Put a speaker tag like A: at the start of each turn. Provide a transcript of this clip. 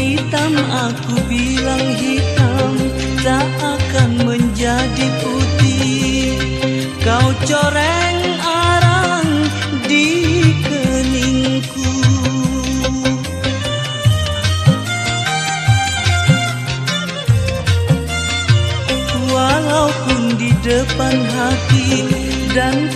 A: hitam, aku bilang hitam tak akan menjadi putih. Kau coreng arang di keningku. Walaupun di depan hakim dan